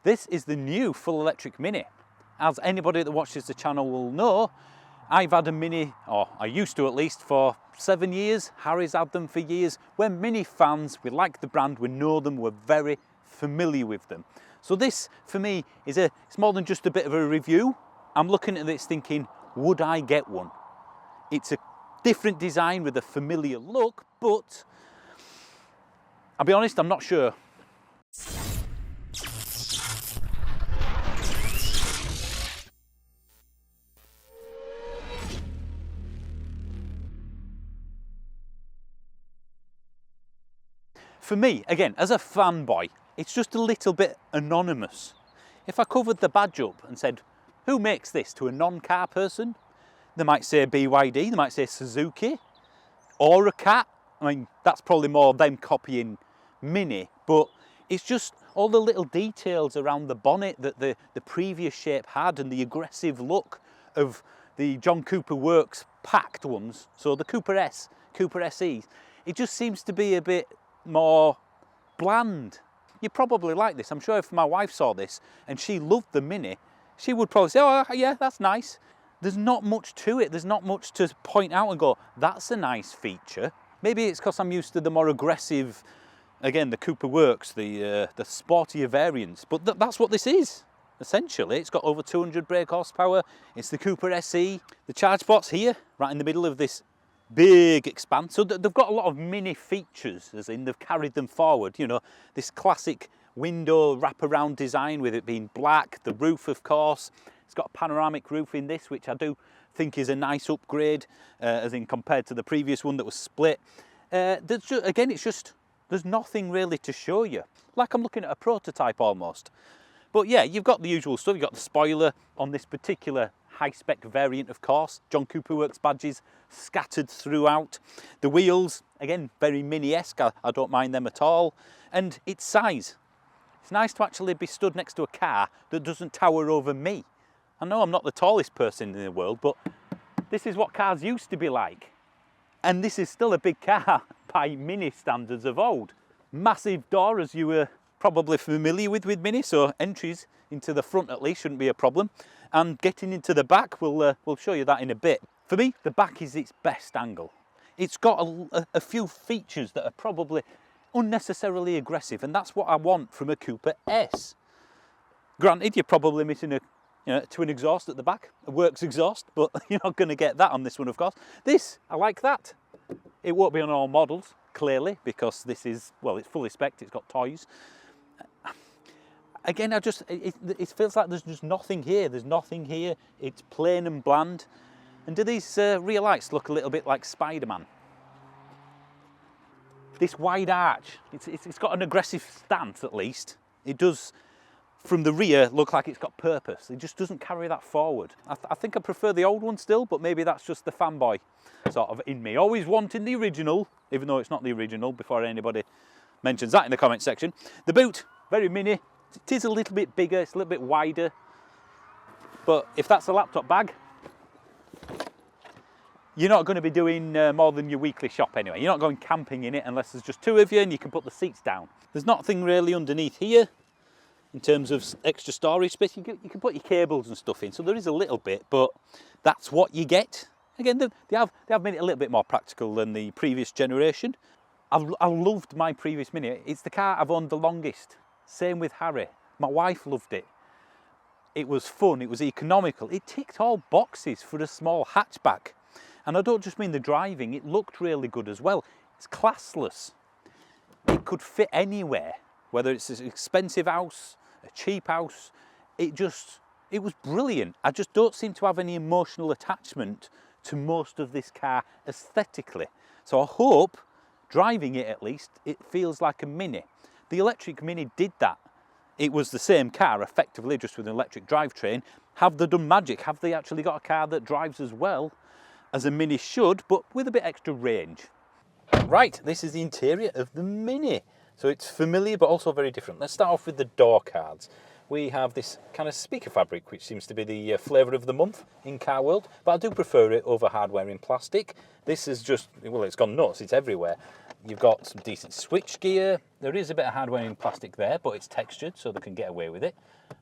This is the new full electric Mini. As anybody that watches the channel will know, I've had a Mini, or I used to at least, for 7 years. Harry's had them for years. We're Mini fans, we like the brand, we know them, we're very familiar with them. So this, for me, it's more than just a bit of a review. I'm looking at this thinking, would I get one? It's a different design with a familiar look, but I'll be honest, I'm not sure. For me, again, as a fanboy, it's just a little bit anonymous. If I covered the badge up and said, who makes this, to a non-car person, they might say BYD, they might say Suzuki, or a cat. I mean, that's probably more them copying Mini, but it's just all the little details around the bonnet that the previous shape had, and the aggressive look of the John Cooper Works packed ones, so the Cooper S, Cooper SEs. It just seems to be a bit more bland. You probably like this. I'm sure if my wife saw this and she loved the Mini, she would probably say, oh yeah, that's nice. There's not much to it. There's not much to point out and go, that's a nice feature. Maybe it's because I'm used to the more aggressive, again, the Cooper Works, the sportier variants, but that's what this is. Essentially, it's got over 200 brake horsepower. It's the Cooper SE. The charge spot's here, right in the middle of this big expanse. So they've got a lot of Mini features, as in they've carried them forward. You know, this classic window wraparound design with it being black, the roof, of course. It's got a panoramic roof in this, which I do think is a nice upgrade, as in compared to the previous one that was split. Again, it's just, there's nothing really to show you. Like I'm looking at a prototype almost. But yeah, you've got the usual stuff. You've got the spoiler on this particular high-spec variant, of course. John Cooper Works badges scattered throughout. The wheels, again, very Mini-esque. I don't mind them at all. And its size. It's nice to actually be stood next to a car that doesn't tower over me. I know I'm not the tallest person in the world, but this is what cars used to be like. And this is still a big car by Mini standards of old. Massive door, as you were probably familiar with Mini, so entries into the front at least shouldn't be a problem. And getting into the back, we'll show you that in a bit. For me, the back is its best angle. It's got a few features that are probably unnecessarily aggressive, and that's what I want from a Cooper S. Granted, you're probably missing a twin exhaust at the back, a works exhaust, but you're not going to get that on this one, of course. This, I like that. It won't be on all models, clearly, because this is, well, it's fully spec'd, it's got toys. Again, it feels like there's just nothing here. There's nothing here. It's plain and bland. And do these rear lights look a little bit like Spider-Man? This wide arch, it's got an aggressive stance at least. It does, from the rear, look like it's got purpose. It just doesn't carry that forward. I think I prefer the old one still, but maybe that's just the fanboy sort of in me. Always wanting the original, even though it's not the original, before anybody mentions that in the comment section. The boot, very Mini. It is a little bit bigger, it's a little bit wider, but if that's a laptop bag, you're not going to be doing more than your weekly shop anyway. You're not going camping in it unless there's just two of you and you can put the seats down. There's nothing really underneath here in terms of extra storage space. You can put your cables and stuff in, so there is a little bit, but that's what you get. Again, they have made it a little bit more practical than the previous generation. I loved my previous Mini. It's the car I've owned the longest. Same with Harry. My wife loved it. It was fun, it was economical. It ticked all boxes for a small hatchback. And I don't just mean the driving, it looked really good as well. It's classless. It could fit anywhere, whether it's an expensive house, a cheap house. It was brilliant. I just don't seem to have any emotional attachment to most of this car aesthetically. So I hope, driving it at least, it feels like a Mini. The electric Mini did that. It was the same car, effectively, just with an electric drivetrain. Have they done magic? Have they actually got a car that drives as well as a Mini should, but with a bit extra range? Right, this is the interior of the Mini. So it's familiar, but also very different. Let's start off with the door cards. we have this kind of speaker fabric, which seems to be the flavour of the month in car world, but I do prefer it over hardware in plastic. This is just, well, it's gone nuts, it's everywhere. You've got some decent switch gear. There is a bit of hardware in plastic there, but it's textured, so they can get away with it.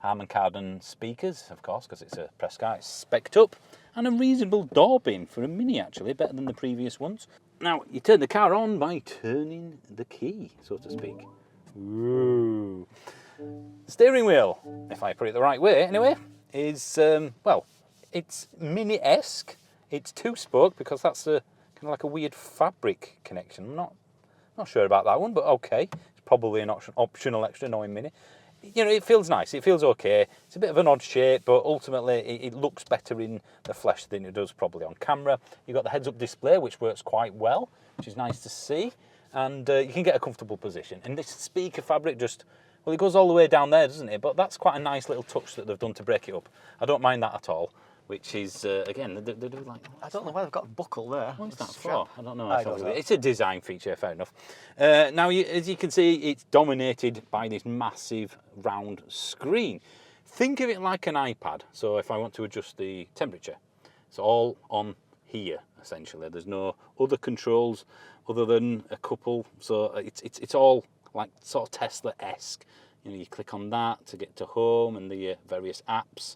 Harman Kardon speakers, of course, because it's a press car, it's spec'd up. And a reasonable door bin for a Mini, actually, better than the previous ones. Now, you turn the car on by turning the key, so to speak. Ooh. Steering wheel, if I put it the right way anyway, is, well, it's Mini-esque. It's two-spoke because that's a kind of like a weird fabric connection. I'm not sure about that one, but okay. It's probably an optional extra knowing Mini. You know, it feels nice, it feels okay. It's a bit of an odd shape, but ultimately it looks better in the flesh than it does probably on camera. You've got the heads-up display, which works quite well, which is nice to see. And you can get a comfortable position. And this speaker fabric just, well, it goes all the way down there, doesn't it? But that's quite a nice little touch that they've done to break it up. I don't mind that at all, which is, again, they do like... I don't know why they've got a buckle there. What's that for? I don't know. It's a design feature, fair enough. Now, as you can see, it's dominated by this massive round screen. Think of it like an iPad. So if I want to adjust the temperature, it's all on here, essentially. There's no other controls other than a couple. So it's all like sort of Tesla-esque. You know, you click on that to get to home and the various apps.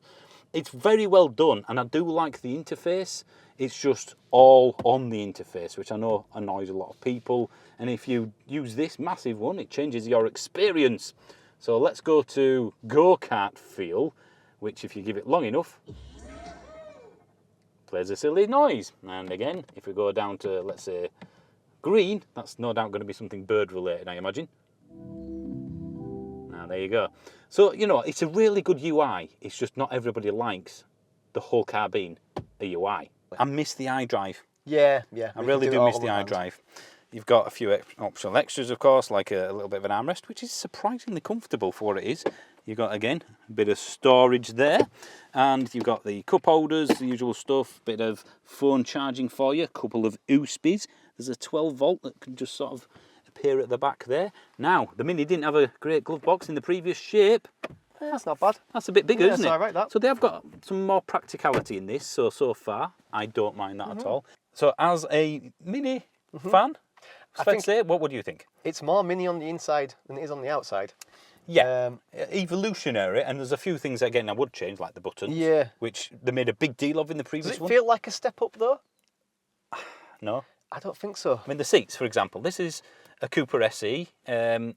It's very well done, and I do like the interface. It's just all on the interface, which I know annoys a lot of people. And if you use this massive one, it changes your experience. So let's go to go-kart feel, which if you give it long enough, plays a silly noise. And again, if we go down to, let's say, green, that's no doubt going to be something bird-related, I imagine. Now, there you go. So, you know, it's a really good UI. It's just not everybody likes the whole car being a UI. I miss the iDrive. Yeah. I really do miss the iDrive. You've got a few optional extras, of course, like a little bit of an armrest, which is surprisingly comfortable for what it is. You've got, again, a bit of storage there. And you've got the cup holders, the usual stuff, bit of phone charging for you, a couple of USBs. There's a 12 volt that can just sort of appear at the back there. Now, the Mini didn't have a great glove box in the previous shape. That's not bad. That's a bit bigger, isn't it? All right, that. So they have got some more practicality in this, so far, I don't mind that at all. So as a Mini fan, what would you think? It's more Mini on the inside than it is on the outside. Yeah, evolutionary, and there's a few things, again, I would change, like the buttons, which they made a big deal of in the previous one. Does it feel like a step up, though? No. I don't think so. I mean, the seats, for example, this is a Cooper SE, and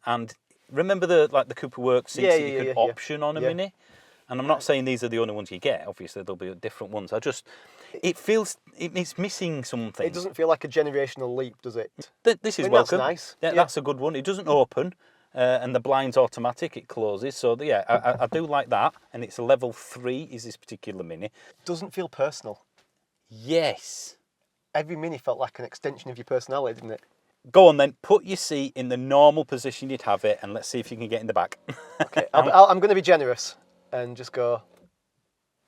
remember the Cooper Works seats that you could option on a Mini? And I'm not saying these are the only ones you get, obviously there'll be different ones. It's missing something. It doesn't feel like a generational leap, does it? This is welcome. That's nice. Yeah, that's a good one. It doesn't open, and the blind's automatic, it closes. So yeah, I do like that, and it's a level 3 is this particular Mini. Doesn't feel personal. Yes. Every Mini felt like an extension of your personality, didn't it? Go on then, put your seat in the normal position you'd have it, and let's see if you can get in the back. Okay, I'm going to be generous and just go,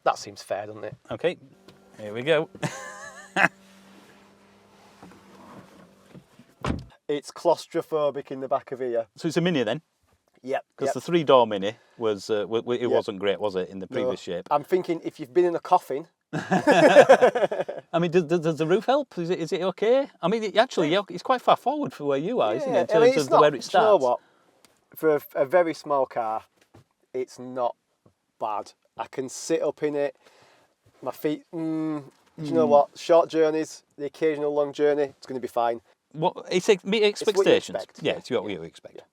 that seems fair, doesn't it? Okay, here we go. It's claustrophobic in the back of here. So it's a Mini then? Yep. Because the 3-door Mini was, wasn't great, was it, in the previous shape? I'm thinking if you've been in a coffin. I mean, does the roof help? Is it okay? I mean, it's quite far forward for where you are, isn't it, in terms of where it starts? You know what? For a very small car, it's not bad. I can sit up in it. My feet, do you know what? Short journeys, the occasional long journey, it's going to be fine. Meet expectations. Yeah, it's what you expect. Yeah.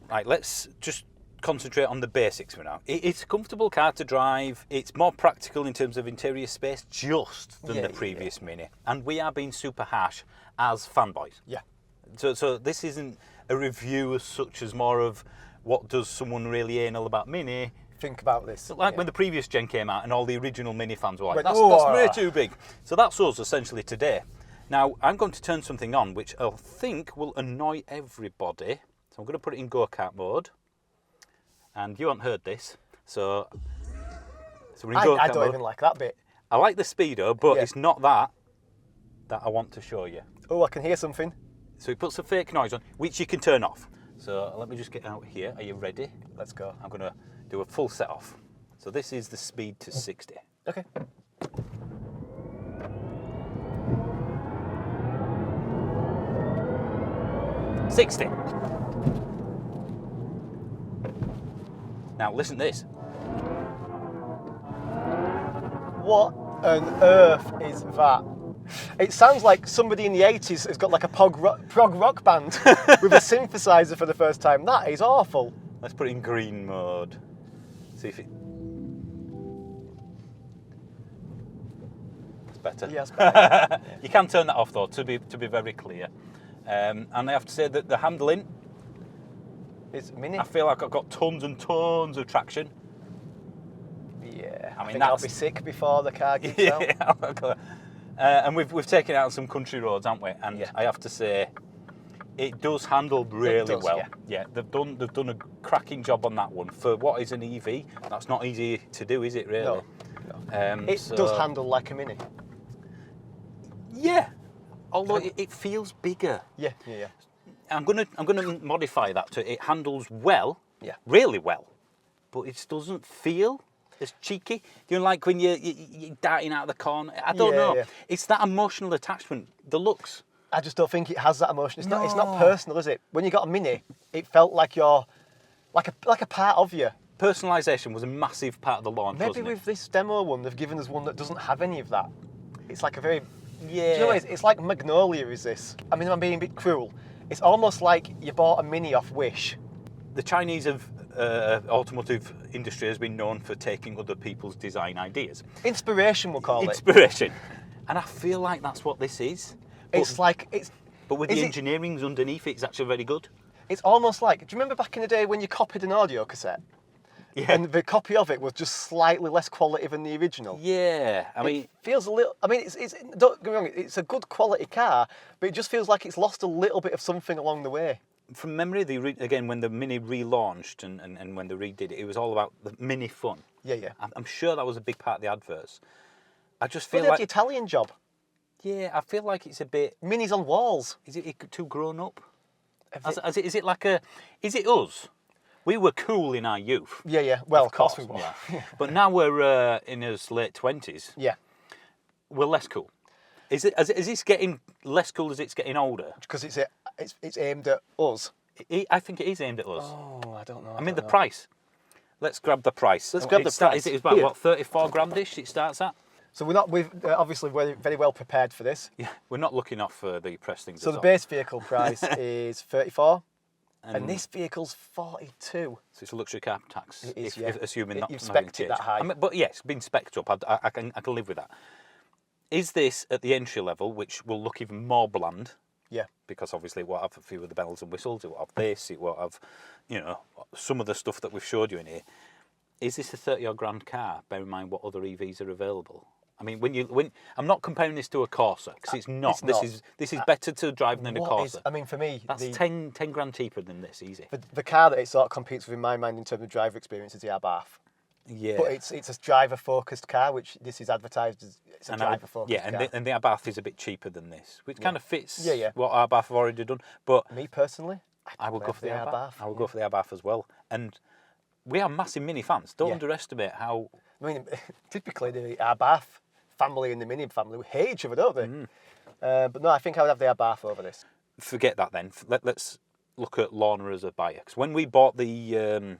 Right, let's just concentrate on the basics for now. It's a comfortable car to drive. It's more practical in terms of interior space just than the previous Mini. And we are being super harsh as fanboys. Yeah. So this isn't a review as such as more of what does someone really anal about Mini. Think about this. So when the previous gen came out and all the original Mini fans were like, that's way too big. So that's us essentially today. Now, I'm going to turn something on which I think will annoy everybody. So I'm going to put it in go-kart mode. And you haven't heard this, so we're in go-kart I don't mode. even like that bit. I like the speedo, but it's not that I want to show you. Oh, I can hear something. So it puts a fake noise on, which you can turn off. So let me just get out here. Are you ready? Let's go. I'm going to do a full set off. So this is the speed to 60. Okay. $60. Now listen to this. What on earth is that? It sounds like somebody in the 80s has got like a prog rock band with a synthesizer for the first time. That is awful. Let's put it in green mode. See if it... It's better. Yes, better. You can turn that off though, to be very clear. And I have to say that the handling, It's mini. I feel like I've got tons and tons of traction. Yeah. I mean, think I'll be sick before the car gets out. Yeah. And we've taken it out on some country roads, haven't we? And Yeah. I have to say, it does handle really does, well. yeah. Yeah, they've done a cracking job on that one for what is an EV. That's not easy to do, is it? Really? No. It does handle like a mini. Yeah, although it feels bigger. Yeah. I'm gonna modify that to it handles well. Yeah. Really well, but it doesn't feel as cheeky. Do you know, like when you're darting out of the corner? I don't know. Yeah. It's that emotional attachment. The looks. I just don't think it has that emotion. It's not personal, is it? When you got a mini, it felt like you're like a part of you. Personalisation was a massive part of the launch. Maybe wasn't with this demo one, they've given us one that doesn't have any of that. It's like a very... Yeah. Do you know what it's like Magnolia is this? I mean, I'm being a bit cruel. It's almost like you bought a mini off Wish. The Chinese automotive industry has been known for taking other people's design ideas. Inspiration, we'll call it. Inspiration. And I feel like that's what this is. But with the engineering's underneath it's actually very good. It's almost like, do you remember back in the day when you copied an audio cassette? Yeah. And the copy of it was just slightly less quality than the original. Yeah. I mean, it feels a little. I mean, it's don't get me wrong. It's a good quality car, but it just feels like it's lost a little bit of something along the way. from memory, again, when the Mini relaunched and when they redid it, it was all about the Mini fun. Yeah. I'm sure that was a big part of the adverts. I just But feel they had like the Italian job. yeah, I feel like it's a bit. Minis on walls. Is it too grown up? Is it like a? Is it us? We were cool in our youth. Yeah. Well, of course we were. Yeah. But now we're in our late 20s. Yeah. We're less cool. Is this getting less cool as it's getting older? Because it's aimed at us. I think it is aimed at us. Oh, I don't know. I mean, the price. Let's grab the price. Let's grab the price. It's about, what, 34 grand-ish it starts at? So we've obviously very well prepared for this. Yeah, we're not looking off the press things. So the base vehicle price is 34, and this vehicle's 42. So it's a luxury car tax. It is, if assuming You've nothing spec'd it that high. I mean, but yes, it's been spec'd up. I can live with that. Is this at the entry level, which will look even more bland? Yeah. Because obviously it won't have a few of the bells and whistles. It won't have this. It won't have, some of the stuff that we've showed you in here. Is this a 30-odd grand car? Bear in mind what other EVs are available. I mean, when I'm not comparing this to a Corsa because it's not. This is better to drive than a Corsa. For me, that's 10 grand cheaper than this, easy. The car that it sort of competes with in my mind in terms of driver experience is the Abarth. Yeah. But it's a driver-focused car, which this is advertised as it's a driver-focused car. Yeah, and the Abarth is a bit cheaper than this, which kind of fits Yeah. what Abarth have already done. But me personally, I would go for the Abarth. I would go for the Abarth as well. And we are massive Mini fans. Don't underestimate how. I mean, typically the Abarth family and the Mini family hate each other, don't they? But no, I think I would have the Abarth over this. Forget that then. Let's look at Lorna as a buyer. Because when we bought the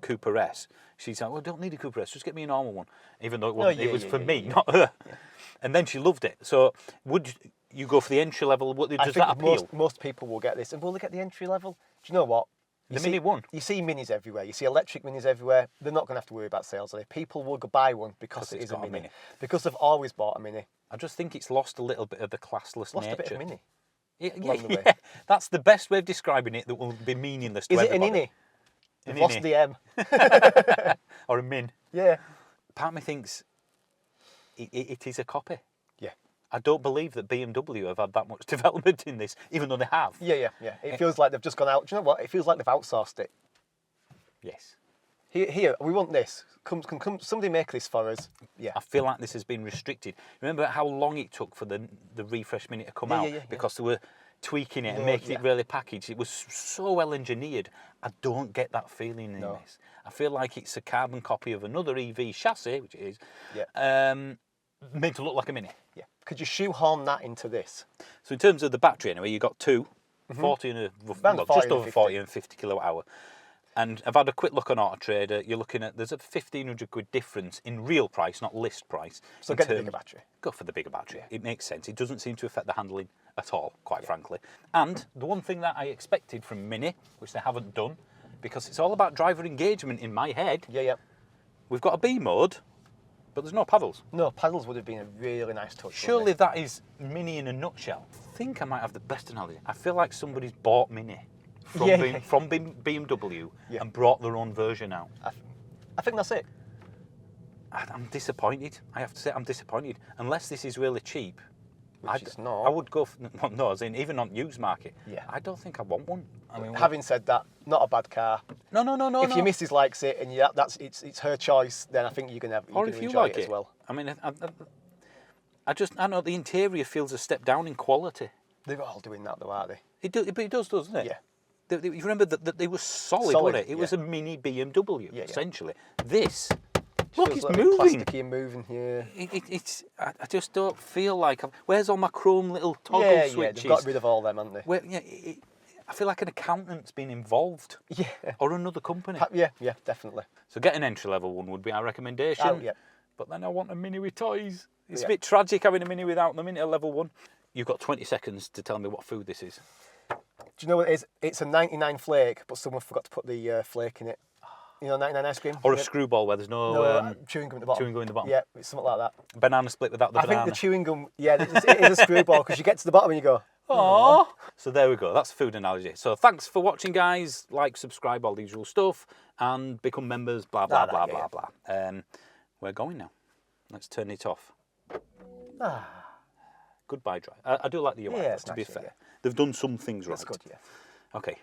Cooper S, she said, "Well, I don't need a Cooper S. Just get me a normal one." Even though it was for me, not her. Yeah. And then she loved it. So would you go for the entry level? Does that appeal? Most people will get this, and will they get the entry level? Do you know what? The Mini one. You see minis everywhere. You see electric minis everywhere. They're not going to have to worry about sales, are they? People will go buy one because it is a mini. Because they've always bought a mini. I just think it's lost a little bit of the classless nature. Lost a bit of mini. Yeah. That's the best way of describing it that will be meaningless to everybody. Is it an innie? You've lost the M. Or a min. Yeah. Part of me thinks it is a copy. Yeah. I don't believe that BMW have had that much development in this, even though they have. Yeah. It feels like they've just gone out. Do you know what? It feels like they've outsourced it. Yes. Here, we want this. Come, somebody make this for us. Yeah. I feel like this has been restricted. Remember how long it took for the refresh Mini to come out? Yeah. Because there were tweaking it and No, making yeah. it really packaged. It was so well engineered. I don't get that feeling in No. this. I feel like it's a carbon copy of another EV chassis, which it is, Yeah. made to look like a Mini. Yeah. Could you shoehorn that into this? So in terms of the battery, anyway, you've got two, 40 and Around the 40 just and over 50. 40 and 50 kilowatt hour. And I've had a quick look on Auto Trader. You're looking at, there's a 1,500 quid difference in real price, not list price. So in get the bigger battery. Go for the bigger battery. Yeah. It makes sense. It doesn't seem to affect the handling at all, quite frankly. And the one thing that I expected from Mini, which they haven't done, because it's all about driver engagement in my head, Yeah. we've got a B mode, but there's no paddles. No, paddles would have been a really nice touch. Surely wouldn't that is Mini in a nutshell. I think I might have the best analogy. I feel like somebody's bought Mini from, Yeah. from BMW Yeah. and brought their own version out. I think that's it. I'm disappointed. I have to say I'm disappointed. Unless this is really cheap, Which it's not. I would go for, no, as in even on used market. Yeah. I don't think I want one. I mean, Having said that, not a bad car. no. If your missus likes it and it's her choice, then I think you're gonna Or if you enjoy like it as well. I mean, I know the interior feels a step down in quality. They're all doing that though, aren't they? But it does, doesn't it? Yeah. You remember that it was solid, Solid, wasn't it? It was yeah. a mini BMW, Yeah. essentially. This, look, Feels it's a little bit moving. plasticky and moving here. I just don't feel like. Where's all my chrome little toggle Yeah, switches? they've got rid of all them, haven't they? Where, I feel like an accountant's been involved, Yeah. or another company. Yeah, definitely. So get an entry level one would be our recommendation. Oh, yeah. But then I want a Mini with toys. It's Yeah. a bit tragic having a Mini without them into level one. You've got 20 seconds to tell me what food this is. Do you know what it is? It's a 99 flake, but someone forgot to put the flake in it. You know, 99 ice cream? Or a Yeah. screwball where there's no, No, chewing gum at the bottom. chewing gum in the bottom. Yeah, it's something like that. Banana split without the I banana. think the chewing gum, yeah, it is a screwball because you get to the bottom and you go, Aww. So there we go. That's food analogy. So thanks for watching, guys. Like, subscribe, all the usual stuff, and become members. Blah blah blah blah blah. We're going now. Let's turn it off. Goodbye, drive. I do like the UI. Yeah, it's to be nice, fair, yeah. they've done some things right. That's good, yeah. Okay.